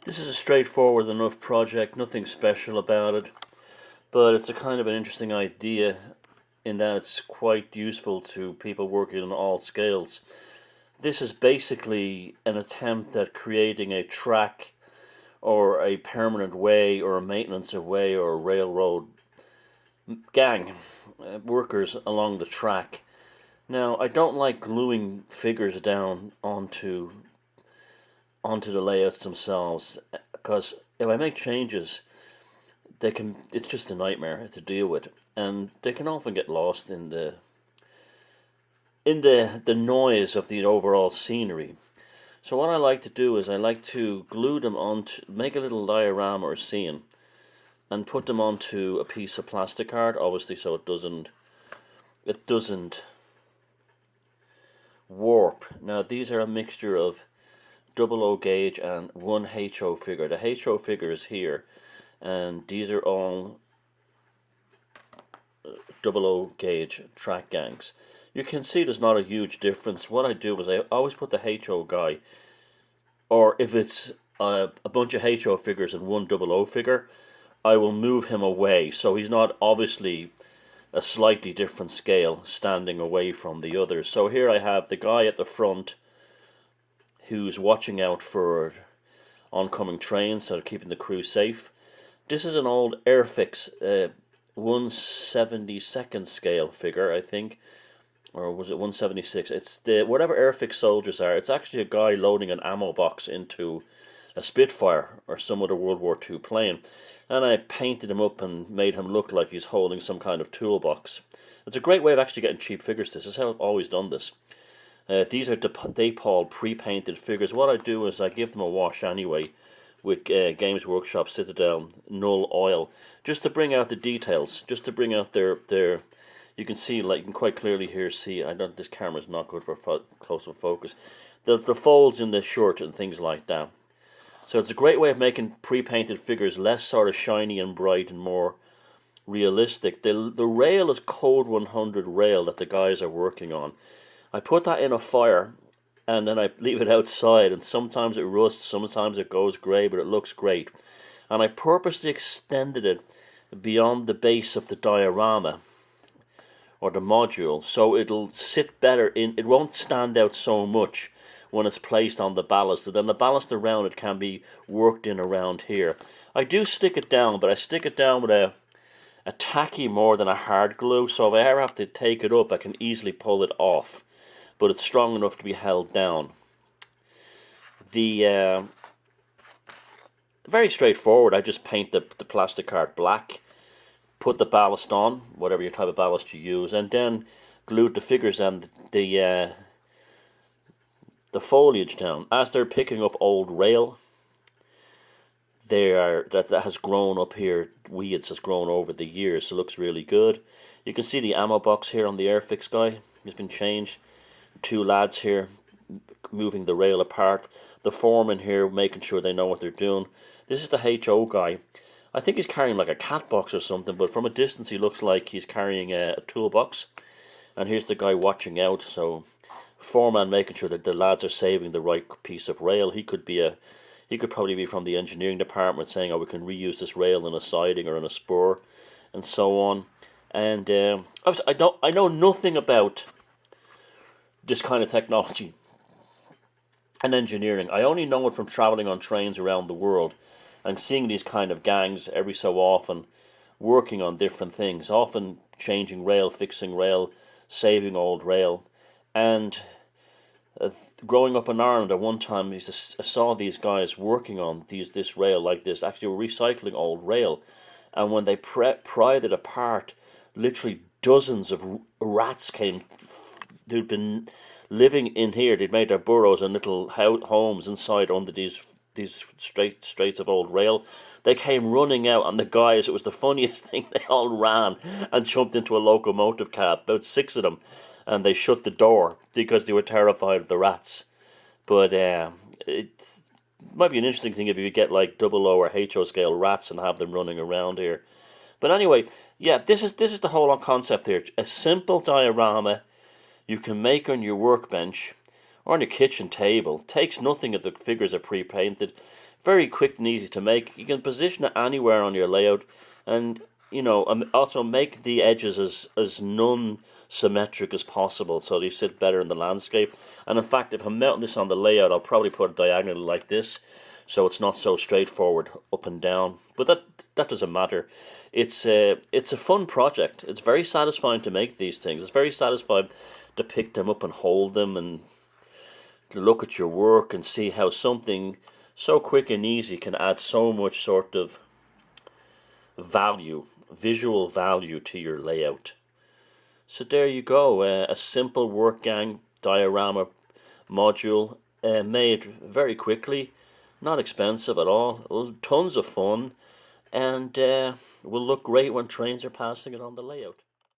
This is a straightforward enough project, nothing special about it, but it's a kind of an interesting idea in that it's quite useful to people working on all scales. This is basically an attempt at creating a track or a permanent way or a maintenance of way or a railroad gang, workers along the track. Now, I don't like gluing figures down onto the layouts themselves because if I make changes, it's just a nightmare to deal with, and they can often get lost in the noise of the overall scenery. So what I like to do is I like to glue them onto, make a little diorama or scene, and put them onto a piece of plastic art, obviously, so it doesn't warp. Now these are a mixture of double O gauge and one HO figure. The HO figure is here, and these are all double O gauge track gangs. You can see there's not a huge difference. What I do is I always put the HO guy, or if it's a bunch of HO figures and one double O figure, I will move him away so he's not obviously a slightly different scale standing away from the others. So here I have the guy at the front who's watching out for oncoming trains, so keeping the crew safe. This is an old Airfix 1/72nd scale figure, I think, or was it 1/76? It's the whatever Airfix soldiers are. It's actually a guy loading an ammo box into a Spitfire or some other World War II plane, and I painted him up and made him look like he's holding some kind of toolbox. It's a great way of actually getting cheap figures. This is how I've always done this. These are Daypal pre-painted figures. What I do is I give them a wash anyway with Games Workshop Citadel Null Oil, just to bring out the details, just to bring out their. You can see, like, you can quite clearly here see. I don't. This camera's not good for close-up focus. The folds in the shirt and things like that. So it's a great way of making pre-painted figures less sort of shiny and bright and more realistic. The rail is Code 100 rail that the guys are working on. I put that in a fire and then I leave it outside, and sometimes it rusts, sometimes it goes grey, but it looks great. And I purposely extended it beyond the base of the diorama or the module, so it'll sit better in, it won't stand out so much when it's placed on the ballast, and then the ballast around it can be worked in around here. I do stick it down, but I stick it down with a tacky more than a hard glue, so if I ever have to take it up I can easily pull it off, but it's strong enough to be held down. The very straightforward. I just paint the plastic art black, put the ballast on, whatever your type of ballast you use, and then glued the figures and the foliage down. As they're picking up old rail, that has grown up here, weeds has grown over the years, so it looks really good. You can see the ammo box here on the Airfix guy has been changed. Two lads here moving the rail apart. The foreman here making sure they know what they're doing. This is the HO guy. I think he's carrying like a cat box or something, but from a distance he looks like he's carrying a toolbox. And here's the guy watching out, so foreman making sure that the lads are saving the right piece of rail. He could probably be from the engineering department saying, oh, we can reuse this rail in a siding or in a spur, and so on. And I know nothing about this kind of technology and engineering. I only know it from traveling on trains around the world and seeing these kind of gangs every so often working on different things, often changing rail, fixing rail, saving old rail. And growing up in Ireland at one time, I saw these guys working on this rail like this, actually were recycling old rail, and when they pried it apart, literally dozens of rats came who'd been living in here. They'd made their burrows and little homes inside under these straits of old rail. They came running out, and the guys, it was the funniest thing, they all ran and jumped into a locomotive cab, about 6 of them, and they shut the door because they were terrified of the rats. But it might be an interesting thing if you could get like double O or HO scale rats and have them running around here. But anyway, yeah, this is the whole concept here. A simple diorama you can make on your workbench or on your kitchen table. Takes nothing if the figures are pre-painted. Very quick and easy to make. You can position it anywhere on your layout, and also make the edges as non-symmetric as possible so they sit better in the landscape. And in fact, if I'm mounting this on the layout, I'll probably put it diagonally like this, so it's not so straightforward up and down. But that doesn't matter. It's a fun project. It's very satisfying to make these things. It's very satisfying to pick them up and hold them and to look at your work and see how something so quick and easy can add so much sort of value, visual value to your layout. So there you go, a simple work gang diorama module made very quickly, not expensive at all, tons of fun, and will look great when trains are passing it on the layout.